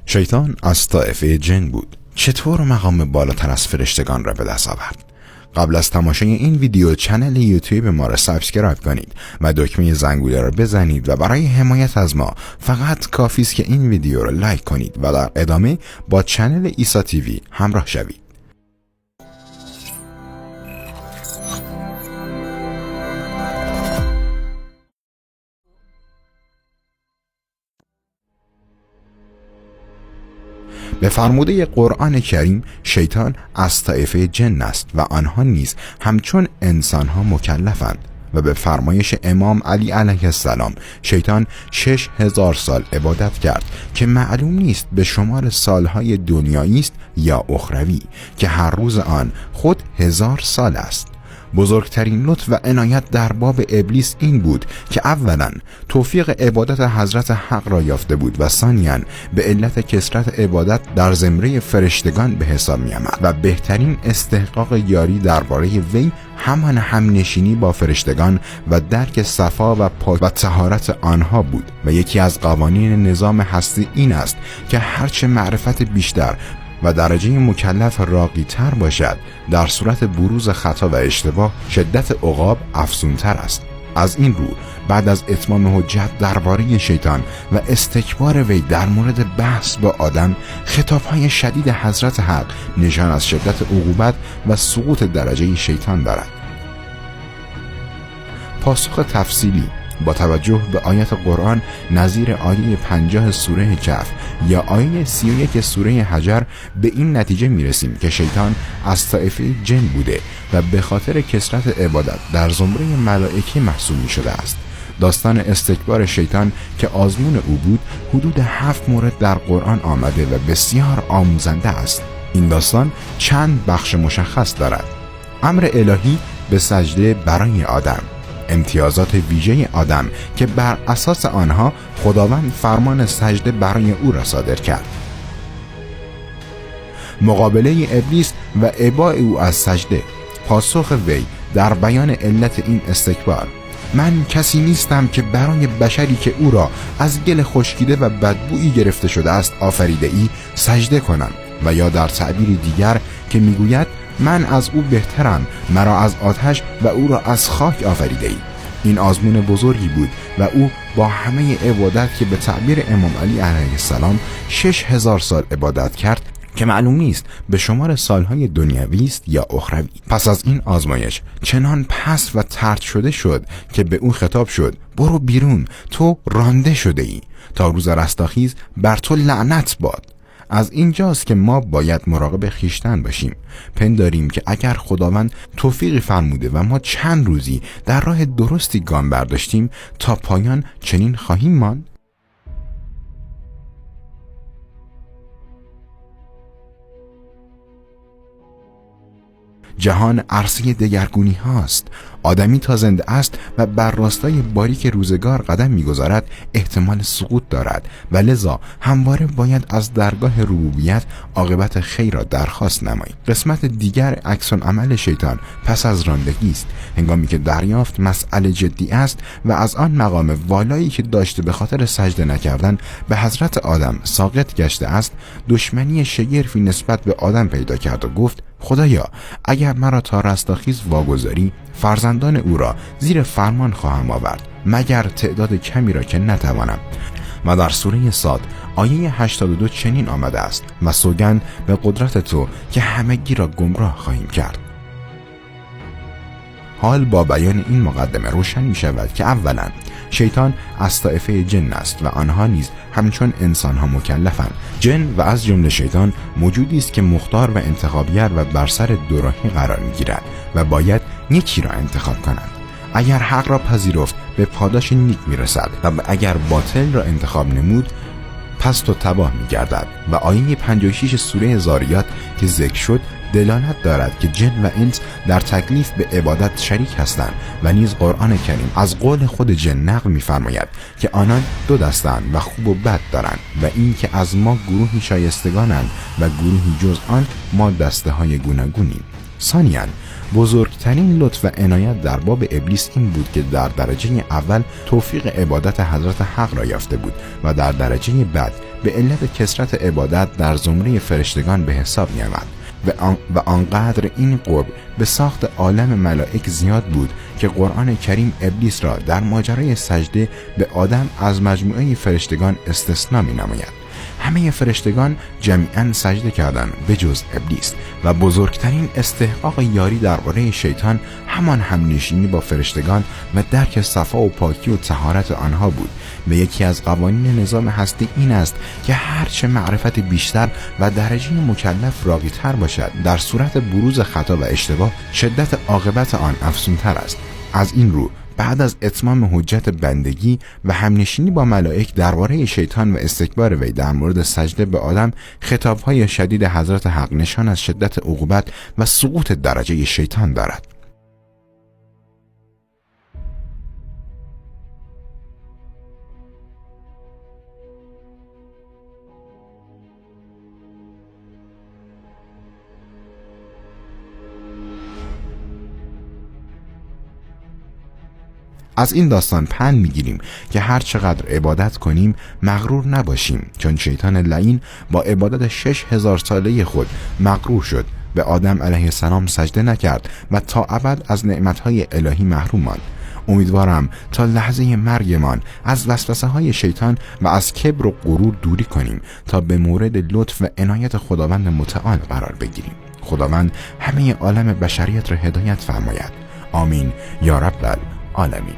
شیطان از طایفه جن بود. چطور مقام بالاتر از فرشتگان را به دست آورد؟ قبل از تماشای این ویدیو کانال یوتیوب ما را سابسکرایب کنید و دکمه زنگوله را بزنید و برای حمایت از ما فقط کافی است که این ویدیو را لایک کنید و در ادامه با کانال عیسی تیوی همراه شوید. به فرموده قرآن کریم شیطان از طایفه جن است و آنها نیز همچون انسانها مکلفند و به فرمایش امام علی علیه السلام شیطان 6000 سال عبادت کرد که معلوم نیست به شمار سالهای دنیایی است یا اخروی که هر روز آن خود 1000 سال است. بزرگترین لطف و عنایت در باب ابلیس این بود که اولا توفیق عبادت حضرت حق را یافته بود و ثانیاً به علت کثرت عبادت در زمره فرشتگان به حساب می آمد و بهترین استحقاق یاری درباره وی همان همنشینی با فرشتگان و درک صفا و پاک و طهارت آنها بود و یکی از قوانین نظام هستی این است که هرچه معرفت بیشتر و درجه مکلف راقی تر باشد در صورت بروز خطا و اشتباه شدت عقاب افزونتر است. از این رو بعد از اتمام حجت درباره شیطان و استکبار وی در مورد بحث با آدم خطابهای شدید حضرت حق نشان از شدت عقوبت و سقوط درجه شیطان دارد. پاسخ تفصیلی با توجه به آیات قرآن نظیر آیه 50 سوره کهف یا آیه 31 سوره حجر به این نتیجه میرسیم که شیطان از طایفه جن بوده و به خاطر کثرت عبادت در زمره ملائکه محسوب می شده است. داستان استکبار شیطان که آزمون او بود حدود 7 مورد در قرآن آمده و بسیار آموزنده است. این داستان چند بخش مشخص دارد. امر الهی به سجده برای آدم، امتیازات ویژه آدم که بر اساس آنها خداوند فرمان سجده برای او را صادر کرد، مقابله ابلیس و اباء او از سجده، پاسخ وی در بیان علت این استکبار: من کسی نیستم که برای بشری که او را از گل خشکیده و بدبویی گرفته شده است آفریده ای سجده کنم، و یا در تعبیر دیگر که میگوید من از او بهترم، مرا از آتش و او را از خاک آفریده ای. این آزمون بزرگی بود و او با همه عبادت که به تعبیر امام علی علیه السلام 6000 سال عبادت کرد که معلوم نیست به شمار سالهای دنیوی است یا اخروی. پس از این آزمایش چنان پست و طرد شده شد که به او خطاب شد: برو بیرون، تو رانده شده ای، تا روز رستاخیز بر تو لعنت باد. از اینجاست که ما باید مراقب خویشتن باشیم. پنداریم که اگر خداوند توفیقی فرموده و ما چند روزی در راه درستی گام برداشتیم تا پایان چنین خواهیم ماند. جهان عرصه دگرگونی هاست. آدمی تا زنده است و بر راستای باریک روزگار قدم می‌گذارد احتمال سقوط دارد و لذا همواره باید از درگاه ربوبیت عاقبت خیر را درخواست نمایید. قسمت دیگر عکس العمل شیطان پس از راندگی است، هنگامی که دریافت مسئله جدی است و از آن مقام والایی که داشته به خاطر سجده نکردن به حضرت آدم ساقط گشته است، دشمنی شگرفی نسبت به آدم پیدا کرد و گفت: خدایا اگر مرا تا رستاخیز واگذاری فرزندان او را زیر فرمان خواهم آورد، مگر تعداد کمی را که نتوانم. و در سوره صاد آیه 82 چنین آمده است: و سوگند به قدرت تو که همگی را گمراه خواهیم کرد. حال با بیان این مقدمه روشن می شود که اولا شیطان از طایفه جن است و آنها نیز همچون انسانها مکلفند. جن و از جمله شیطان موجودی است که مختار و انتخابگر و بر سر دوراهی قرار می گیرد و باید یکی را انتخاب کنند. اگر حق را پذیرفت به پاداش نیک می رسد و اگر باطل را انتخاب نمود پست و تباه می گردد. و آیه 56 سوره زاریات که ذکر شد دلالت دارد که جن و انس در تکلیف به عبادت شریک هستند و نیز قرآن کریم از قول خود جن نقل می‌فرماید که آنان دو دستند و خوب و بد دارند و این که از ما گروهی شایستگانند و گروهی جز آن ما دسته های گوناگونیم. ثانیاً بزرگترین لطف و عنایت در باب ابلیس این بود که در درجه اول توفیق عبادت حضرت حق را یافته بود و در درجه بعد به علت کثرت عبادت در زمره فرشتگان به حساب می آمد و آنقدر این قرب به ساخت عالم ملائک زیاد بود که قرآن کریم ابلیس را در ماجرای سجده به آدم از مجموعه فرشتگان استثنا می نماید. همه فرشتگان جمیعاً سجده کردند به جز ابلیس و بزرگترین استحقاق یاری درباره شیطان همان همنشینی با فرشتگان و درک صفا و پاکی و طهارت آنها بود و یکی از قوانین نظام هستی این است که هرچه معرفت بیشتر و درجه مکلف راقی‌تر باشد در صورت بروز خطا و اشتباه شدت عاقبت آن افزونتر است. از این رو بعد از اتمام حجت بندگی و همنشینی با ملائک درباره شیطان و استکبار وی در مورد سجده به آدم، خطاب‌های شدید حضرت حق نشان از شدت عقوبت و سقوط درجه شیطان دارد. از این داستان پند میگیریم که هر چقدر عبادت کنیم مغرور نباشیم، چون شیطان لعین با عبادت 6000 ساله خود مغرور شد، به آدم علیه السلام سجده نکرد و تا ابد از نعمتهای الهی محروم ماند. امیدوارم تا لحظه مرگمان از وسوسه های شیطان و از کبر و غرور دوری کنیم تا به مورد لطف و عنایت خداوند متعال قرار بگیریم. خداوند همه عالم بشریت را هدایت فرماید. آمین یا رب العالمین.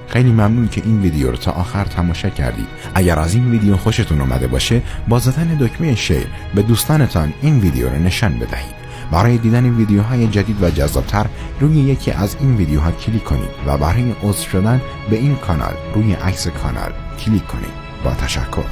خیلی ممنون که این ویدیو رو تا آخر تماشا کردید. اگر از این ویدیو خوشتون اومده باشه با زدن دکمه شیر به دوستانتان این ویدیو رو نشان بدهید. برای دیدن ویدیوهای جدید و جذابتر روی یکی از این ویدیوها کلیک کنید و برای عضو شدن به این کانال روی عکس کانال کلیک کنید. با تشکر.